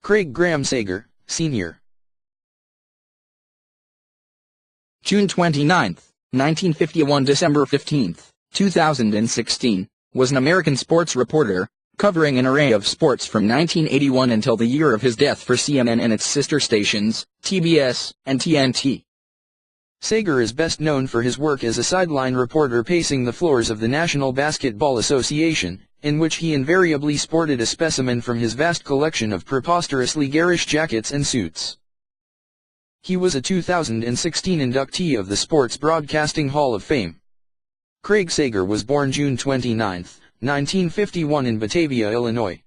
Craig Graham Sager, Sr. June 29, 1951 – December 15, 2016, was an American sports reporter, covering an array of sports from 1981 until the year of his death for CNN and its sister stations, TBS and TNT. Sager is best known for his work as a sideline reporter pacing the floors of the National Basketball Association, in which he invariably sported a specimen from his vast collection of preposterously garish jackets and suits. He was a 2016 inductee of the Sports Broadcasting Hall of Fame. Craig Sager was born June 29, 1951 in Batavia, Illinois.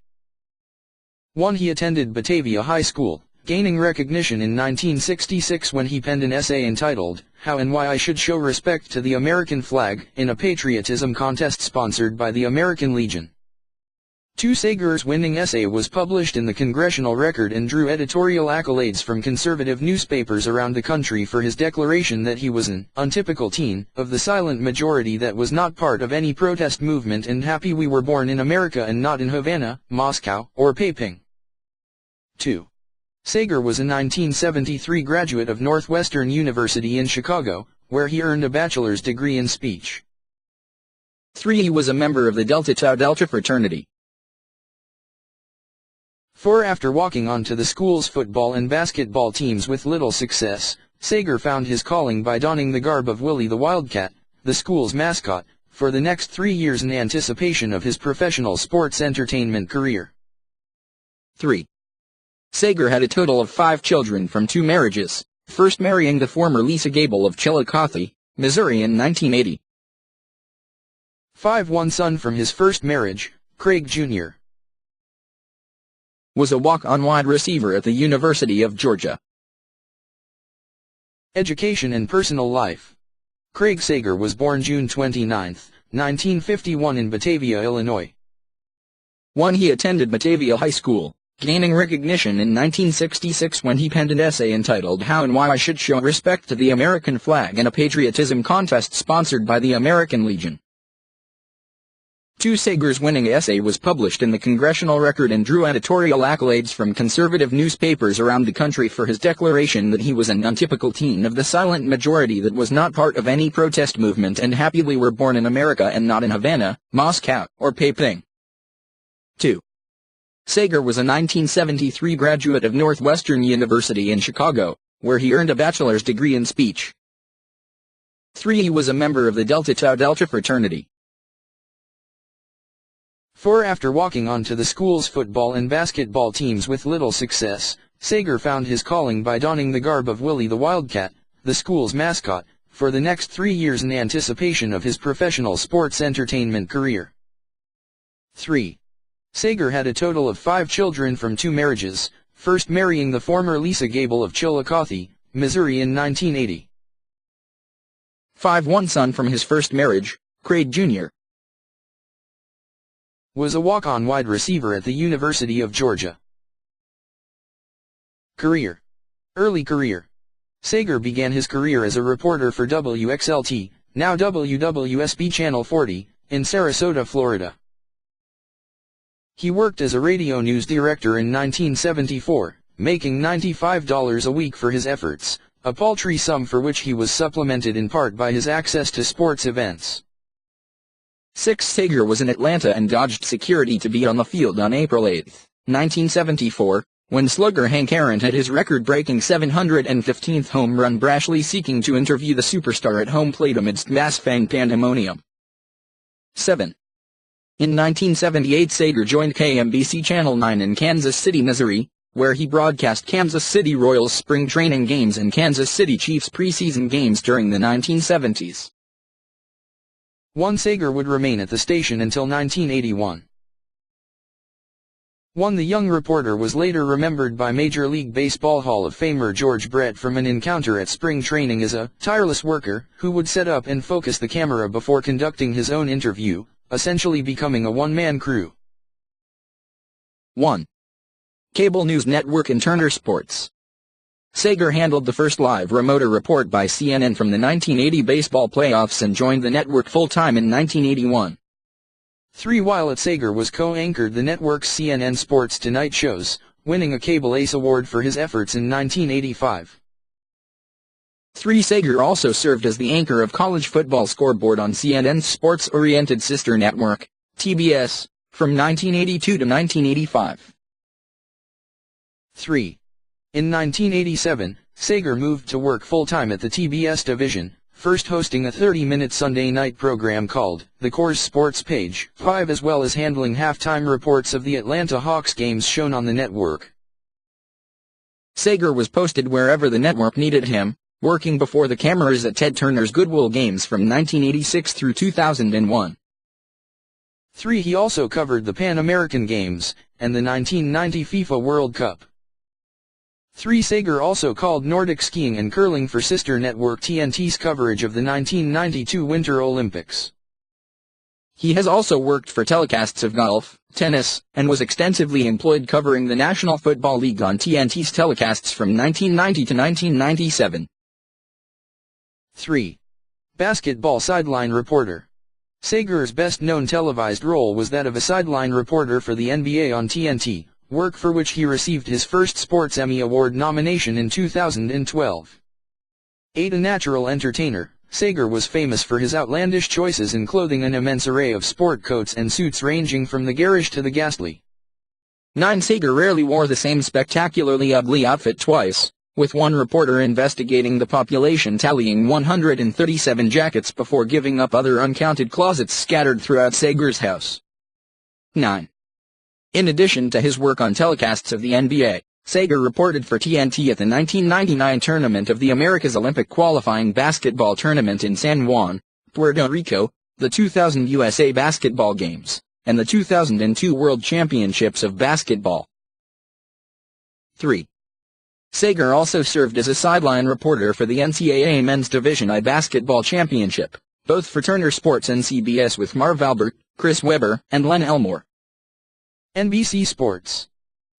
He attended Batavia High School, gaining recognition in 1966 when he penned an essay entitled, "How and Why I Should Show Respect to the American Flag," in a patriotism contest sponsored by the American Legion. Sager's winning essay was published in the Congressional Record and drew editorial accolades from conservative newspapers around the country for his declaration that he was an untypical teen of the silent majority that was not part of any protest movement and happy we were born in America and not in Havana, Moscow, or Peiping. 2. Sager was a 1973 graduate of Northwestern University in Chicago, where he earned a bachelor's degree in speech. 3. He was a member of the Delta Tau Delta fraternity. 4. After walking onto the school's football and basketball teams with little success, Sager found his calling by donning the garb of Willie the Wildcat, the school's mascot, for the next 3 years in anticipation of his professional sports entertainment career. 3. Sager had a total of 5 children from 2 marriages, first marrying the former Lisa Gabel of Chillicothe, Missouri in 1980. 5. One son from his first marriage, Craig Jr. was a walk-on wide receiver at the University of Georgia. Education and personal life. Craig Sager was born June 29, 1951 in Batavia, Illinois. 1. He attended Batavia High School, gaining recognition in 1966 when he penned an essay entitled "How and Why I Should Show Respect to the American Flag" in a patriotism contest sponsored by the American Legion. 2. Sager's winning essay was published in the Congressional Record and drew editorial accolades from conservative newspapers around the country for his declaration that he was an untypical teen of the silent majority that was not part of any protest movement and happy we were born in America and not in Havana, Moscow, or Peiping. 2. Sager was a 1973 graduate of Northwestern University in Chicago, where he earned a bachelor's degree in speech. 3. He was a member of the Delta Tau Delta fraternity. 4. After walking onto the school's football and basketball teams with little success, Sager found his calling by donning the garb of Willie the Wildcat, the school's mascot, for the next 3 years in anticipation of his professional sports entertainment career. 3. Sager had a total of 5 children from 2 marriages, first marrying the former Lisa Gabel of Chillicothe, Missouri in 1980. 5. One son from his first marriage, Craig Jr. was a walk-on wide receiver at the University of Georgia. Career. Early career. Sager began his career as a reporter for WXLT, now WWSB-Channel 40, in Sarasota, Florida. He worked as a radio news director in 1974, making $95 a week for his efforts, a paltry sum for which he was supplemented in part by his access to sports events. 6. Sager was in Atlanta and dodged security to be on the field on April 8, 1974, when slugger Hank Aaron had his record-breaking 715th home run brashly seeking to interview the superstar at home plate amidst mass fan pandemonium. 7. In 1978 Sager joined KMBC Channel 9 in Kansas City, Missouri, where he broadcast Kansas City Royals spring training games and Kansas City Chiefs preseason games during the 1970s. 1. Sager would remain at the station until 1981. 1. The young reporter was later remembered by Major League Baseball Hall of Famer George Brett from an encounter at spring training as a tireless worker who would set up and focus the camera before conducting his own interview, essentially becoming a one-man crew. 1. Cable News Network and Turner Sports. Sager handled the first live remote report by CNN from the 1980 baseball playoffs and joined the network full-time in 1981. 3. While at Sager was co-anchored the network's CNN Sports Tonight shows, winning a Cable Ace Award for his efforts in 1985. 3. Sager also served as the anchor of college football scoreboard on CNN's sports-oriented sister network, TBS, from 1982 to 1985. 3. In 1987, Sager moved to work full-time at the TBS division, first hosting a 30-minute Sunday night program called The Core's Sports Page 5, as well as handling halftime reports of the Atlanta Hawks games shown on the network. Sager was posted wherever the network needed him, working before the cameras at Ted Turner's Goodwill games from 1986 through 2001. 3. He also covered the Pan American Games and the 1990 FIFA World Cup. 3. Sager also called Nordic skiing and curling for sister network TNT's coverage of the 1992 Winter Olympics. He has also worked for telecasts of golf, tennis, and was extensively employed covering the National Football League on TNT's telecasts from 1990 to 1997. 3. Basketball sideline reporter. Sager's best-known televised role was that of a sideline reporter for the NBA on TNT, work for which he received his first Sports Emmy Award nomination in 2012. 8. A natural entertainer, Sager was famous for his outlandish choices in clothing, an immense array of sport coats and suits ranging from the garish to the ghastly. 9. Sager rarely wore the same spectacularly ugly outfit twice, with one reporter investigating the population tallying 137 jackets before giving up other uncounted closets scattered throughout Sager's house. 9. In addition to his work on telecasts of the NBA, Sager reported for TNT at the 1999 tournament of the America's Olympic qualifying basketball tournament in San Juan, Puerto Rico, the 2000 USA Basketball Games, and the 2002 World Championships of Basketball. 3. Sager also served as a sideline reporter for the NCAA Men's Division I Basketball Championship, both for Turner Sports and CBS with Marv Albert, Chris Webber, and Len Elmore. NBC Sports.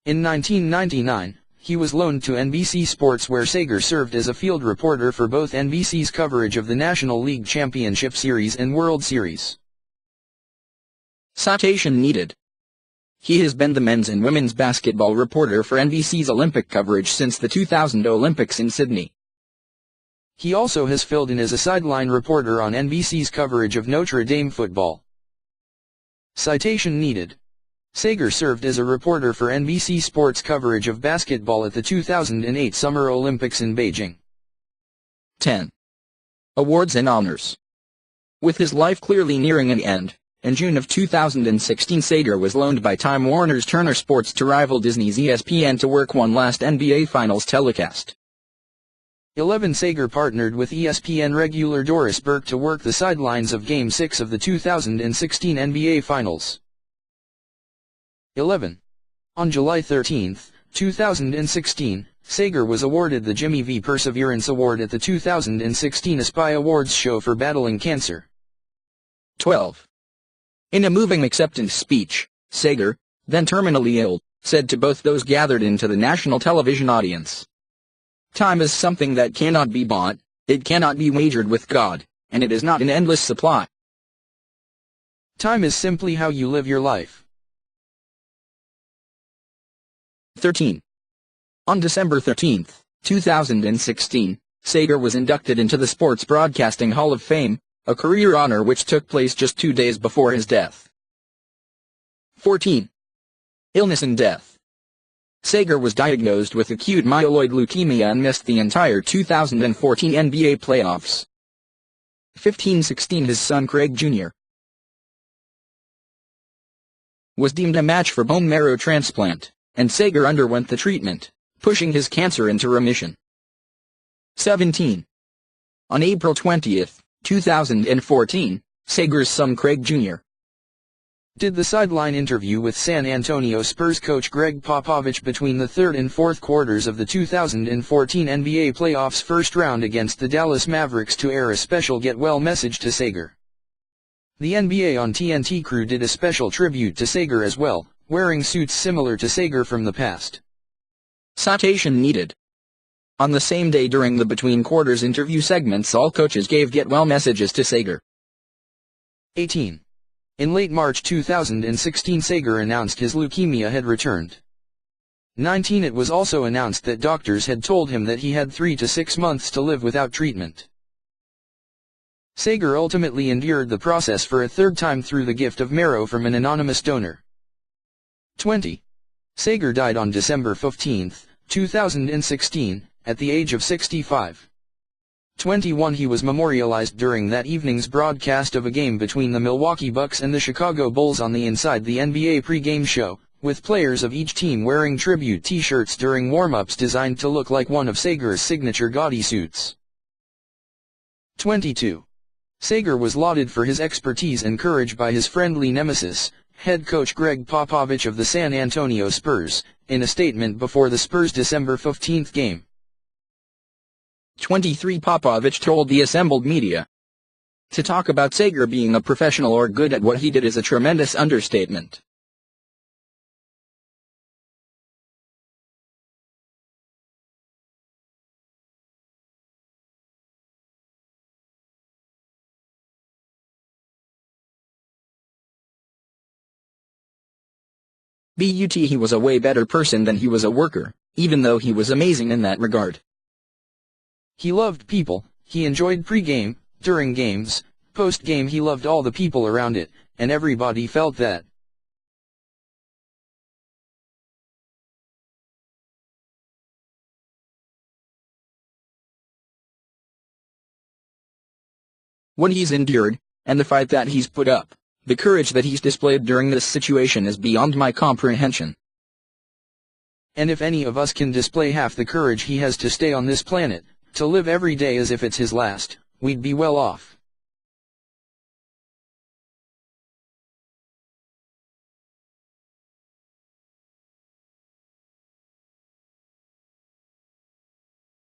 In 1999, he was loaned to NBC Sports, where Sager served as a field reporter for both NBC's coverage of the National League Championship Series and World Series. Citation needed. He has been the men's and women's basketball reporter for NBC's Olympic coverage since the 2000 Olympics in Sydney. He also has filled in as a sideline reporter on NBC's coverage of Notre Dame football. Citation needed. Sager served as a reporter for NBC Sports coverage of basketball at the 2008 Summer Olympics in Beijing. 10. Awards and honors. With his life clearly nearing an end, in June of 2016 Sager was loaned by Time Warner's Turner Sports to rival Disney's ESPN to work one last NBA Finals telecast. 11. Sager partnered with ESPN regular Doris Burke to work the sidelines of Game 6 of the 2016 NBA Finals. 11. On July 13, 2016, Sager was awarded the Jimmy V. Perseverance Award at the 2016 ASPI Awards show for battling cancer. 12. In a moving acceptance speech, Sager, then terminally ill, said to both those gathered into the national television audience, "Time is something that cannot be bought, it cannot be wagered with God, and it is not an endless supply. Time is simply how you live your life." 13. On December 13, 2016, Sager was inducted into the Sports Broadcasting Hall of Fame, a career honor which took place just 2 days before his death. 14. Illness and death. Sager was diagnosed with acute myeloid leukemia and missed the entire 2014 NBA playoffs. 15-16. His son Craig Jr. was deemed a match for bone marrow transplant, and Sager underwent the treatment, pushing his cancer into remission. 17. On April 20, 2014, Sager's son Craig Jr. did the sideline interview with San Antonio Spurs coach Greg Popovich between the third and fourth quarters of the 2014 NBA playoffs first round against the Dallas Mavericks to air a special get-well message to Sager. The NBA on TNT crew did a special tribute to Sager as well, wearing suits similar to Sager from the past. Citation needed. On the same day during the between quarters interview segments, all coaches gave get-well messages to Sager. 18. In late March 2016, Sager announced his leukemia had returned. 19. It was also announced that doctors had told him that he had 3 to 6 months to live without treatment. Sager ultimately endured the process for a third time through the gift of marrow from an anonymous donor. 20. Sager died on December 15, 2016, at the age of 65. 21. He was memorialized during that evening's broadcast of a game between the Milwaukee Bucks and the Chicago Bulls on the Inside the NBA pregame show, with players of each team wearing tribute t-shirts during warm-ups designed to look like one of Sager's signature gaudy suits. 22. Sager was lauded for his expertise and courage by his friendly nemesis, head coach Greg Popovich of the San Antonio Spurs, in a statement before the Spurs' December 15 game. 23. Popovich told the assembled media, "To talk about Sager being a professional or good at what he did is a tremendous understatement. But he was a way better person than he was a worker, even though he was amazing in that regard. He loved people, he enjoyed pre-game, during games, post-game he loved all the people around it, and everybody felt that." What he's endured, and the fight that he's put up, the courage that he's displayed during this situation is beyond my comprehension. And if any of us can display half the courage he has to stay on this planet, to live every day as if it's his last, we'd be well off.